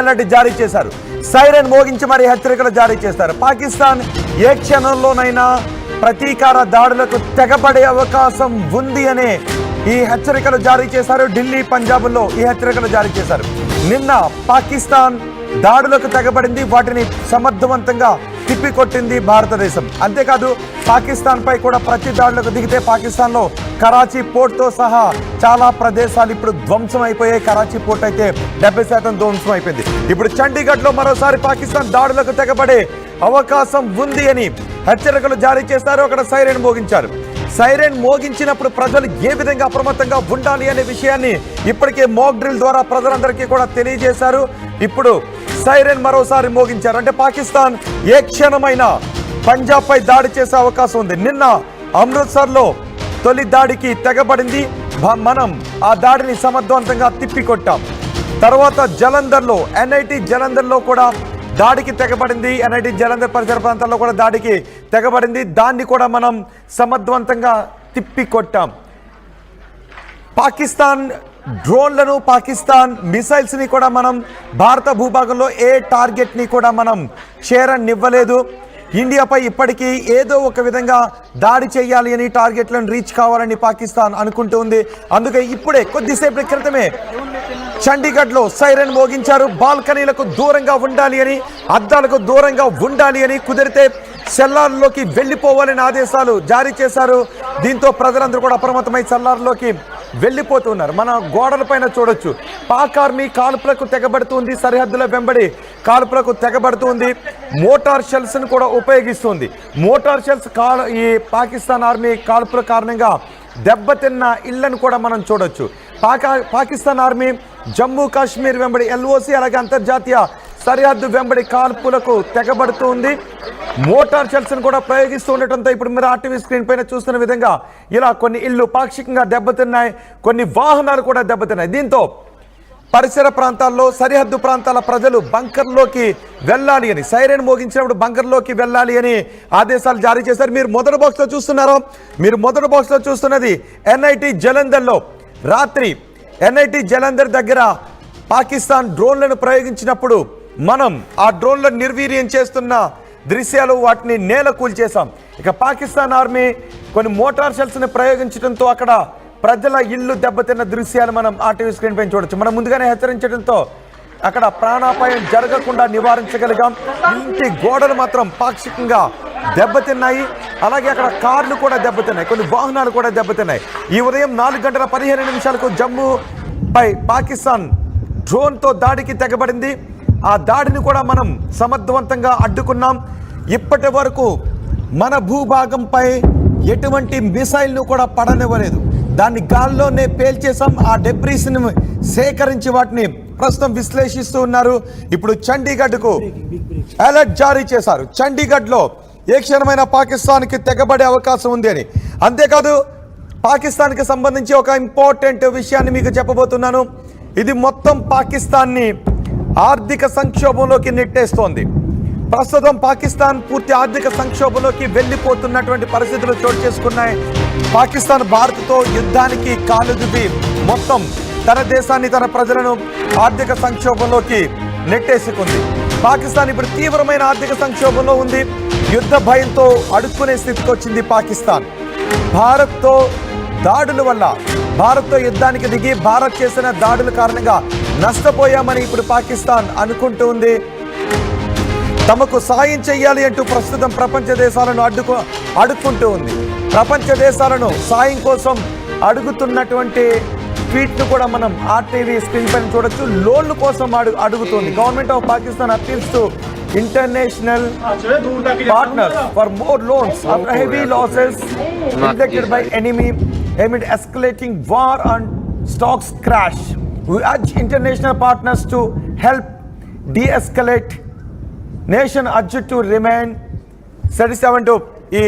Alert జారీ చేశారు. Siren మోగించి మరి హెచ్చరికలు జారీ చేస్తారు. పాకిస్తాన్ ఏ క్షణంలోనైనా ప్రతీకార దాడులకు తెగబడే అవకాశం ఉంది అనే ఈ హెచ్చరికలు జారీ చేశారు. ఢిల్లీ, పంజాబ్లో ఈ హెచ్చరికలు జారీ చేశారు. నిన్న పాకిస్తాన్ దాడులకు తెగబడింది. వాటిని సమర్థవంతంగా తిప్పికొట్టింది భారతదేశం. అంతేకాదు పాకిస్తాన్ పై కూడా ప్రతి దాడులకు దిగితే పాకిస్తాన్లో కరాచీ పోర్ట్తో సహా చాలా ప్రదేశాలు ఇప్పుడు ధ్వంసం అయిపోయాయి. కరాచీ పోర్ట్ అయితే 70% ధ్వంసం అయిపోయింది. ఇప్పుడు చండీగఢ్లో మరోసారి పాకిస్తాన్ దాడులకు తెగబడే అవకాశం ఉంది అని హెచ్చరికలు జారీ చేస్తారు. అక్కడ సైరన్ మోగించారు. సైరన్ మోగించినప్పుడు ప్రజలు ఏ విధంగా అప్రమత్తంగా ఉండాలి అనే విషయాన్ని ఇప్పటికే మాక్ డ్రిల్ ద్వారా ప్రజలందరికీ కూడా తెలియజేశారు. ఇప్పుడు సైరన్ మరోసారి మోగించారు. అంటే పాకిస్తాన్ ఏ క్షణమైనా పంజాబ్ పై దాడి చేసే అవకాశం ఉంది. నిన్న అమృత్సర్లో తొలి దాడికి తెగబడింది. మనం ఆ దాడిని సమర్థవంతంగా తిప్పికొట్టాం. తర్వాత జలంధర్లో NIT జలంధర్లో కూడా దాడికి తెగబడింది. NIT జలంధర్ పరిసర ప్రాంతాల్లో కూడా దాడికి తెగబడింది. దాన్ని కూడా మనం సమర్థవంతంగా తిప్పికొట్టాం. పాకిస్తాన్ డ్రోన్లను, పాకిస్తాన్ మిసైల్స్ ని కూడా మనం భారత భూభాగంలో ఏ టార్గెట్ ని కూడా మనం చేరనివ్వలేదు. ఇండియాపై ఇప్పటికీ ఏదో ఒక విధంగా దాడి చేయాలి అని, టార్గెట్లను రీచ్ కావాలని పాకిస్తాన్ అనుకుంటూ ఉంది. అందుకే ఇప్పుడే కొద్దిసేపటి క్రితమే చండీగఢ్లో సైరన్ మోగించారు. బాల్కనీలకు దూరంగా ఉండాలి అని, అద్దాలకు దూరంగా ఉండాలి అని, కుదిరితే సెల్లార్లోకి వెళ్ళిపోవాలని ఆదేశాలు జారీ చేశారు. దీంతో ప్రజలందరూ కూడా అప్రమత్తమై సెల్లార్లోకి వెళ్ళిపోతున్నారు. మన గోడల పైన చూడొచ్చు, పాక్ ఆర్మీ కాల్పులకు తెగబడుతుంది. సరిహద్దుల వెంబడి కాల్పులకు తెగబడుతుంది. మోటార్ షెల్స్ ను కూడా ఉపయోగిస్తుంది. మోటార్ షెల్స్ ఈ పాకిస్తాన్ ఆర్మీ కాల్పుల కారణంగా దెబ్బతిన్న ఇళ్లను కూడా మనం చూడొచ్చు. పాకిస్తాన్ ఆర్మీ జమ్మూ కాశ్మీర్ వెంబడి LOC అలాగే అంతర్జాతీయ సరిహద్దు వెంబడి కాల్పులకు తెగబడుతుంది. మోటార్ షెల్స్ ను కూడా ప్రయోగిస్తూ ఉండటంతో ఇప్పుడు మీరు RTV స్క్రీన్ పైన చూస్తున్న విధంగా ఇలా కొన్ని ఇళ్లు పాక్షికంగా దెబ్బతిన్నాయి, కొన్ని వాహనాలు కూడా దెబ్బతిన్నాయి. దీంతో పరిసర ప్రాంతాల్లో, సరిహద్దు ప్రాంతాల ప్రజలు బంకర్లోకి వెళ్ళాలి అని, సైరన్ మోగించినప్పుడు బంకర్లోకి వెళ్ళాలి అని ఆదేశాలు జారీ చేశారు. మీరు మొదటి బాక్స్లో చూస్తున్నది NIT జలంధర్లో రాత్రి NIT జలంధర్ దగ్గర పాకిస్తాన్ డ్రోన్లను ప్రయోగించినప్పుడు మనం ఆ డ్రోన్లను నిర్వీర్యం చేస్తున్న దృశ్యాలు, వాటిని నేల కూల్చేశాం. ఇక పాకిస్తాన్ ఆర్మీ కొన్ని మోటార్ షెల్స్ని ప్రయోగించడంతో అక్కడ ప్రజల ఇళ్లు దెబ్బతిన్న దృశ్యాలు మనం RTV స్క్రీన్ పైన చూడొచ్చు. మనం ముందుగానే హెచ్చరించడంతో అక్కడ ప్రాణాపాయం జరగకుండా నివారించగలిగాం. ఇంటి గోడలు మాత్రం పాక్షికంగా దెబ్బతిన్నాయి. అలాగే అక్కడ కార్లు కూడా దెబ్బతిన్నాయి, కొన్ని వాహనాలు కూడా దెబ్బతిన్నాయి. ఈ ఉదయం 4:15 జమ్మూపై పాకిస్తాన్ డ్రోన్తో దాడికి తెగబడింది. ఆ దాడిని కూడా మనం సమర్థవంతంగా అడ్డుకున్నాం. ఇప్పటి వరకు మన భూభాగంపై ఎటువంటి మిసైల్ను కూడా పడనివ్వలేదు. దాన్ని గాల్లోనే పేల్చేసాం. ఆ డెబ్రీస్ని సేకరించి వాటిని ప్రస్తుతం విశ్లేషిస్తూ ఉన్నారు. ఇప్పుడు చండీగఢ్కు అలర్ట్ జారీ చేశారు. చండీగఢ్లో ఏ క్షణమైనా పాకిస్తాన్కి తెగబడే అవకాశం ఉంది అని. అంతేకాదు పాకిస్తాన్కి సంబంధించి ఒక ఇంపార్టెంట్ విషయాన్ని మీకు చెప్పబోతున్నాను. ఇది మొత్తం పాకిస్తాన్ని ఆర్థిక సంక్షోభంలోకి నెట్టేస్తోంది. ప్రస్తుతం పాకిస్తాన్ పూర్తి ఆర్థిక సంక్షోభంలోకి వెళ్ళిపోతున్నటువంటి పరిస్థితులు చోటు చేసుకున్నాయి. పాకిస్తాన్ భారత్తో యుద్ధానికి కాలుదువి మొత్తం తన దేశాన్ని, తన ప్రజలను ఆర్థిక సంక్షోభంలోకి నెట్టేసుకుంది. పాకిస్తాన్ ఇప్పుడు తీవ్రమైన ఆర్థిక సంక్షోభంలో ఉంది. యుద్ధ భయంతో అడుక్కునే స్థితికి వచ్చింది పాకిస్తాన్. భారత్తో దాడుల వల్ల, భారత్తో యుద్ధానికి దిగి భారత్ చేసిన దాడుల కారణంగా నష్టపోయామని ఇప్పుడు పాకిస్తాన్ అనుకుంటూ ఉంది. తమకు సాయం చేయాలి అంటూ ప్రస్తుతం ప్రపంచ దేశాలను అడుక్కుంటూ ఉంది. ప్రపంచ దేశాలను సాయం కోసం అడుగుతున్నటువంటి ట్వీట్ను కూడా మనం RTV స్క్రీన్ పైన చూడొచ్చు. లోన్ల కోసం అడుగుతుంది. Government of Pakistan appeals to international partners for more loans after heavy losses inflicted by enemy amid escalating war and stocks crash. We urge international partners to help de-escalate. Nation urged to remain steadfast to ఈ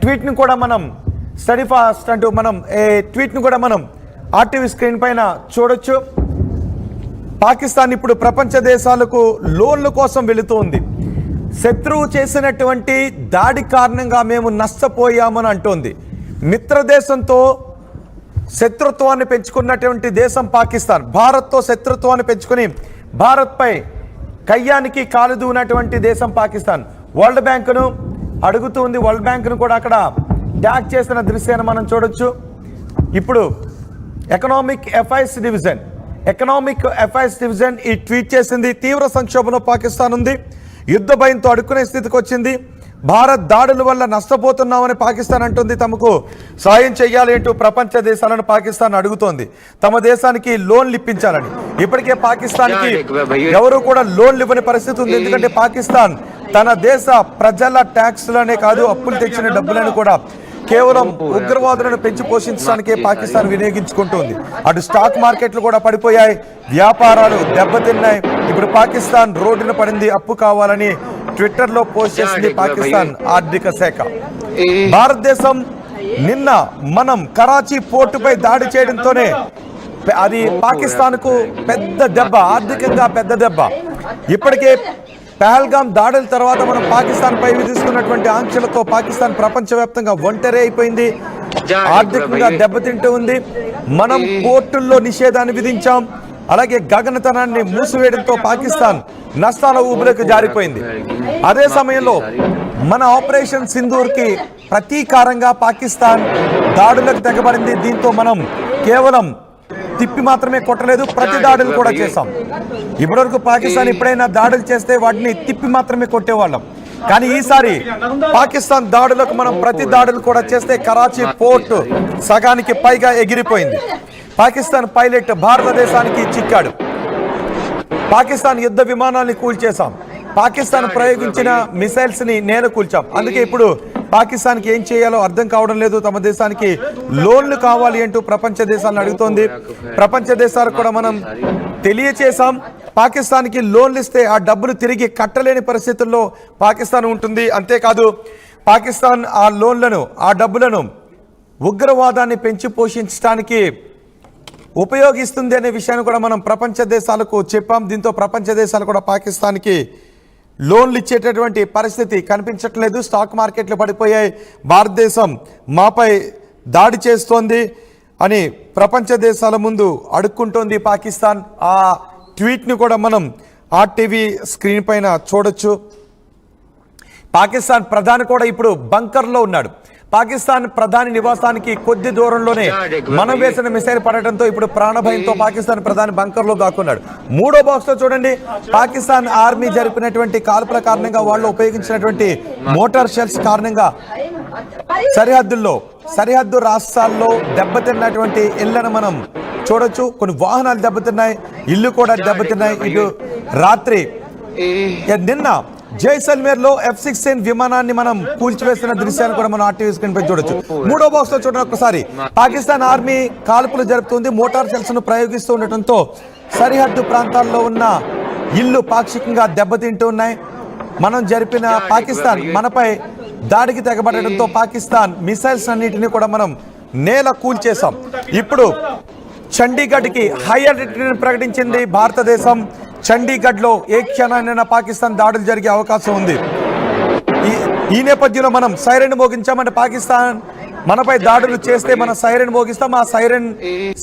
ట్వీట్ని కూడా మనం steadfast అంటూ మనం ట్వీట్ని కూడా మనం RTV screen పైన చూడొచ్చు. పాకిస్తాన్ ఇప్పుడు ప్రపంచ దేశాలకు లోన్ల కోసం వెళుతోంది. శత్రువు చేసినటువంటి దాడి కారణంగా మేము నష్టపోయామని అంటోంది. మిత్రదేశంతో శత్రుత్వాన్ని పెంచుకున్నటువంటి దేశం పాకిస్తాన్. భారత్తో శత్రుత్వాన్ని పెంచుకుని భారత్పై కయ్యానికి కాలు దూనటువంటి దేశం పాకిస్తాన్. వరల్డ్ బ్యాంకును అడుగుతుంది, వరల్డ్ బ్యాంకును కూడా అక్కడ ట్యాగ్ చేసిన దృశ్యాన్ని మనం చూడొచ్చు. ఇప్పుడు ఎకనామిక్ అఫైర్స్ డివిజన్ ఈ ట్వీట్ చేసింది. తీవ్ర సంక్షోభంలో పాకిస్తాన్ ఉంది, యుద్ధ భయంతో అడుక్కునే స్థితికి వచ్చింది. భారత్ దాడుల వల్ల నష్టపోతున్నామని పాకిస్తాన్ అంటుంది. తమకు సాయం చేయాలి అంటూ ప్రపంచ దేశాలను పాకిస్తాన్ అడుగుతోంది. తమ దేశానికి లోన్లు ఇప్పించాలని. ఇప్పటికే పాకిస్తాన్కి ఎవరు కూడా లోన్లు ఇవ్వని పరిస్థితి ఉంది. ఎందుకంటే పాకిస్తాన్ తన దేశ ప్రజల ట్యాక్స్లనే కాదు, అప్పులు తెచ్చిన డబ్బులను కూడా కేవలం ఉగ్రవాదులను పెంచి పోషించడానికే పాకిస్తాన్ వినియోగించుకుంటుంది. అటు స్టాక్ మార్కెట్లు కూడా పడిపోయాయి, వ్యాపారాలు దెబ్బతిన్నాయి. ఇప్పుడు పాకిస్తాన్ రోడ్డున పడింది, అప్పు కావాలని ట్విట్టర్లో పోస్ట్ చేసింది పాకిస్తాన్ ఆర్థిక శాఖ. భారతదేశం నిన్న మనం కరాచీ పోర్టుపై దాడి చేయడంతోనే అది పాకిస్తాన్కు పెద్ద దెబ్బ, ఆర్థికంగా పెద్ద దెబ్బ. ఇప్పటికే పహల్గాం దాడుల తర్వాత మనం పాకిస్తాన్ పై విధిస్తున్నటువంటి ఆంక్షలతో పాకిస్తాన్ ప్రపంచవ్యాప్తంగా ఒంటరి అయిపోయింది, ఆర్థికంగా దెబ్బతింటూ ఉంది. మనం పోర్టుల్లో నిషేధాన్ని విధించాం, అలాగే గగనతనాన్ని మూసివేయడంతో పాకిస్తాన్ నష్టాల ఊబిలోకి జారిపోయింది. అదే సమయంలో మన ఆపరేషన్ సింధూర్కి ప్రతీకారంగా పాకిస్తాన్ దాడులకు తెగబడింది. దీంతో మనం కేవలం తిప్పి మాత్రమే కొట్టలేదు, ప్రతి దాడులు కూడా చేశాం. ఇప్పటివరకు పాకిస్తాన్ ఎప్పుడైనా దాడులు చేస్తే వాటిని తిప్పి మాత్రమే కొట్టేవాళ్ళం. కానీ ఈసారి పాకిస్తాన్ దాడులకు మనం ప్రతి దాడులు కూడా చేస్తే కరాచీ పోర్టు సగానికి పైగా ఎగిరిపోయింది. పాకిస్తాన్ పైలట్ భారతదేశానికి చిక్కాడు. పాకిస్తాన్ యుద్ధ విమానాన్ని కూల్చేశాం, పాకిస్తాన్ ప్రయోగించిన మిసైల్స్ ని నేల కూల్చాం. అందుకే ఇప్పుడు పాకిస్తాన్కి ఏం చేయాలో అర్థం కావడం లేదు. తమ దేశానికి లోన్లు కావాలి అంటూ ప్రపంచ దేశాలను అడుగుతోంది. ప్రపంచ దేశాలకు కూడా మనం తెలియచేశాం, పాకిస్తాన్కి లోన్లు ఇస్తే ఆ డబ్బులు తిరిగి కట్టలేని పరిస్థితుల్లో పాకిస్తాన్ ఉంటుంది. అంతేకాదు పాకిస్తాన్ ఆ లోన్లను, ఆ డబ్బులను ఉగ్రవాదాన్ని పెంచి పోషించడానికి ఉపయోగిస్తుంది అనే విషయాన్ని కూడా మనం ప్రపంచ దేశాలకు చెప్పాం. దీంతో ప్రపంచ దేశాలు కూడా పాకిస్తాన్కి లోన్లు ఇచ్చేటటువంటి పరిస్థితి కనిపించట్లేదు. స్టాక్ మార్కెట్లు పడిపోయాయి, భారతదేశం మాపై దాడి చేస్తోంది అని ప్రపంచ దేశాల ముందు అడుక్కుంటోంది పాకిస్తాన్. ఆ ట్వీట్ని కూడా మనం ఆర్టీవీ స్క్రీన్ పైన చూడొచ్చు. పాకిస్తాన్ ప్రధాని కూడా ఇప్పుడు బంకర్లో ఉన్నాడు. పాకిస్తాన్ ప్రధాని నివాసానికి కొద్ది దూరంలోనే మనం వేసిన మిసైల్ పడటంతో ఇప్పుడు ప్రాణభయంతో పాకిస్తాన్ ప్రధాని బంకర్లో దాక్కున్నాడు. మూడో బాక్స్ లో చూడండి, పాకిస్తాన్ ఆర్మీ జరిపినటువంటి కాల్పుల కారణంగా వాళ్ళు ఉపయోగించినటువంటి మోటార్ షెల్స్ కారణంగా సరిహద్దు రాష్ట్రాల్లో దెబ్బతిన్నటువంటి ఇళ్లను మనం చూడొచ్చు. కొన్ని వాహనాలు దెబ్బతిన్నాయి, ఇల్లు కూడా దెబ్బతిన్నాయి. ఇటు రాత్రి నిన్న జైసల్మేర్ లో F-16 విమానాన్ని మనం కూల్చివేస్తున్న దృశ్యాన్ని కూడా మనం ఆర్టీవీ స్క్రీన్ పై చూడొచ్చు. మూడో బాక్స్ లో చూడండి ఒకసారి, పాకిస్తాన్ ఆర్మీ కాల్పులు జరుపుతుంది, మోటార్ షెల్స్ ను ప్రయోగిస్తూ ఉండటంతో సరిహద్దు ప్రాంతాల్లో ఉన్న ఇల్లు పాక్షికంగా దెబ్బతింటూ ఉన్నాయి. మనం జరిపిన పాకిస్తాన్ మనపై దాడికి తెగబడటంతో పాకిస్తాన్ మిసైల్స్ అన్నిటిని కూడా మనం నేల కూల్చేశాం. ఇప్పుడు చండీగఢ్కి హై అలర్ట్ ప్రకటించింది భారతదేశం. చండీగఢ్లో ఏ క్షణానైనా పాకిస్తాన్ దాడులు జరిగే అవకాశం ఉంది. ఈ నేపథ్యంలో మనం సైరన్ మోగించామంటే పాకిస్తాన్ మనపై దాడులు చేస్తే మన సైరన్ మోగిస్తాం. ఆ సైరన్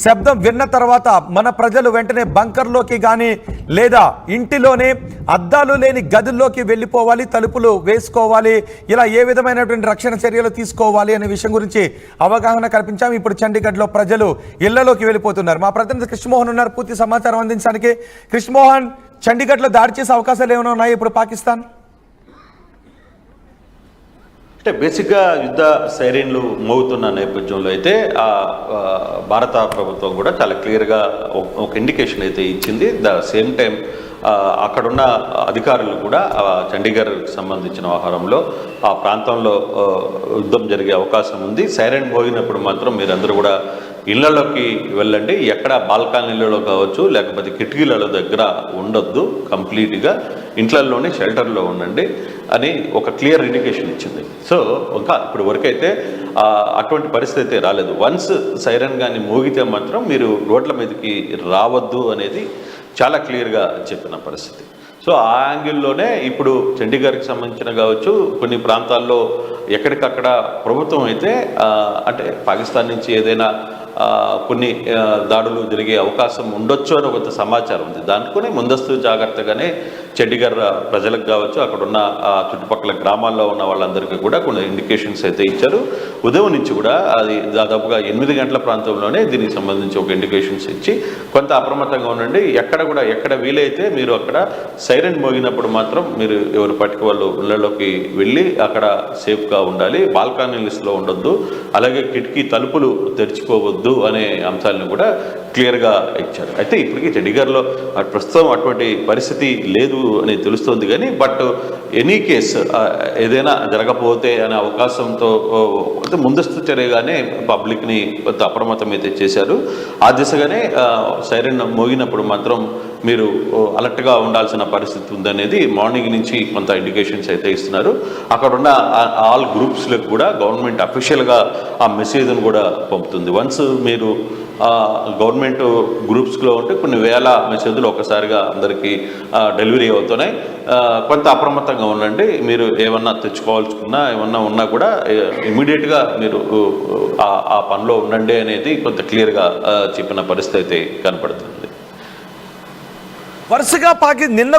శబ్దం విన్న తర్వాత మన ప్రజలు వెంటనే బంకర్లోకి కానీ లేదా ఇంటిలోనే అద్దాలు లేని గదుల్లోకి వెళ్ళిపోవాలి, తలుపులు వేసుకోవాలి. ఇలా ఏ విధమైనటువంటి రక్షణ చర్యలు తీసుకోవాలి అనే విషయం గురించి అవగాహన కల్పించాం. ఇప్పుడు చండీగఢ్లో ప్రజలు ఇళ్లలోకి వెళ్ళిపోతున్నారు. మా ప్రతినిధి కృష్ణమోహన్ ఉన్నారు పూర్తి సమాచారం అందించడానికి. కృష్ణమోహన్, చండీగఢ్లో దాడి చేసే అవకాశాలు ఏమైనా ఉన్నాయి ఇప్పుడు పాకిస్తాన్? అంటే బేసిక్గా యుద్ధ సైరన్లు మోగుతున్న నేపథ్యంలో అయితే భారత ప్రభుత్వం కూడా చాలా క్లియర్గా ఒక ఇండికేషన్ అయితే ఇచ్చింది. ద సేమ్ టైం అక్కడున్న అధికారులు కూడా చండీగఢ్కి సంబంధించిన వ్యవహారంలో ఆ ప్రాంతంలో యుద్ధం జరిగే అవకాశం ఉంది. సైరన్ మోగినప్పుడు మాత్రం మీరందరూ కూడా ఇళ్లలోకి వెళ్ళండి, ఎక్కడ బాల్కనీలలో కావచ్చు లేకపోతే కిటికీల దగ్గర ఉండొద్దు, కంప్లీట్గా ఇంట్లలోనే షెల్టర్లో ఉండండి అని ఒక క్లియర్ ఇండికేషన్ ఇచ్చింది. సో ఇంకా ఇప్పుడు వరకైతే అటువంటి పరిస్థితి రాలేదు. వన్స్ సైరన్ కానీ మోగితే మాత్రం మీరు రోడ్ల మీదకి రావద్దు అనేది చాలా క్లియర్గా చెప్పిన పరిస్థితి. సో ఆ యాంగిల్లోనే ఇప్పుడు చండీగఢ్కి సంబంధించిన కావచ్చు కొన్ని ప్రాంతాల్లో ఎక్కడికక్కడ ప్రభుత్వం అయితే అంటే పాకిస్తాన్ నుంచి ఏదైనా కొన్ని దాడులు జరిగే అవకాశం ఉండొచ్చు అని కొంత సమాచారం ఉంది. దానికొని ముందస్తు జాగ్రత్తగానే చండీగఢ్ ప్రజలకు కావచ్చు, అక్కడున్న చుట్టుపక్కల గ్రామాల్లో ఉన్న వాళ్ళందరికీ కూడా కొన్ని ఇండికేషన్స్ అయితే ఇచ్చారు. ఉదయం నుంచి కూడా అది దాదాపుగా 8 గంటల ప్రాంతంలోనే దీనికి సంబంధించి ఒక ఇండికేషన్స్ ఇచ్చి కొంత అప్రమత్తంగా ఉండండి, ఎక్కడ వీలైతే మీరు అక్కడ సైరన్ మోగినప్పుడు మాత్రం మీరు ఎవరు పట్టుకు వాళ్ళు ఇళ్లలోకి వెళ్ళి అక్కడ సేఫ్గా ఉండాలి, బాల్కనీస్లో ఉండొద్దు, అలాగే కిటికీ తలుపులు తెరుచుకోవద్దు అనే అంశాలను కూడా క్లియర్గా ఇచ్చారు. అయితే ఇప్పటికీ చండీగఢ్లో ప్రస్తుతం అటువంటి పరిస్థితి లేదు అని తెలుస్తోంది, కానీ బట్ ఎనీ కేసు ఏదైనా జరగకపోతే అనే అవకాశంతో ముందస్తు చర్యగానే పబ్లిక్ని కొంత అప్రమత్తం అయితే చేశారు. ఆ దిశగానే సైరన్ మోగినప్పుడు మాత్రం మీరు అలర్ట్గా ఉండాల్సిన పరిస్థితి ఉందనేది మార్నింగ్ నుంచి కొంత ఇండికేషన్స్ అయితే ఇస్తున్నారు. అక్కడ ఉన్న ఆల్ గ్రూప్స్లకు కూడా గవర్నమెంట్ అఫీషియల్గా ఆ మెసేజ్ను కూడా పంపుతుంది. వన్స్ మీరు గవర్నమెంట్ గ్రూప్స్లో ఉంటే కొన్ని వేల మెసేజ్లు ఒకసారిగా అందరికీ డెలివరీ అవుతున్నాయి. కొంత అప్రమత్తంగా ఉండండి, మీరు ఏమన్నా తెచ్చుకోవాల్సుకున్నా ఏమన్నా ఉన్నా కూడా ఇమీడియట్గా మీరు ఆ పనిలో ఉండండి అనేది కొంత క్లియర్గా చెప్పిన పరిస్థితి అయితే కనపడుతుంది. వరుసగా నిన్న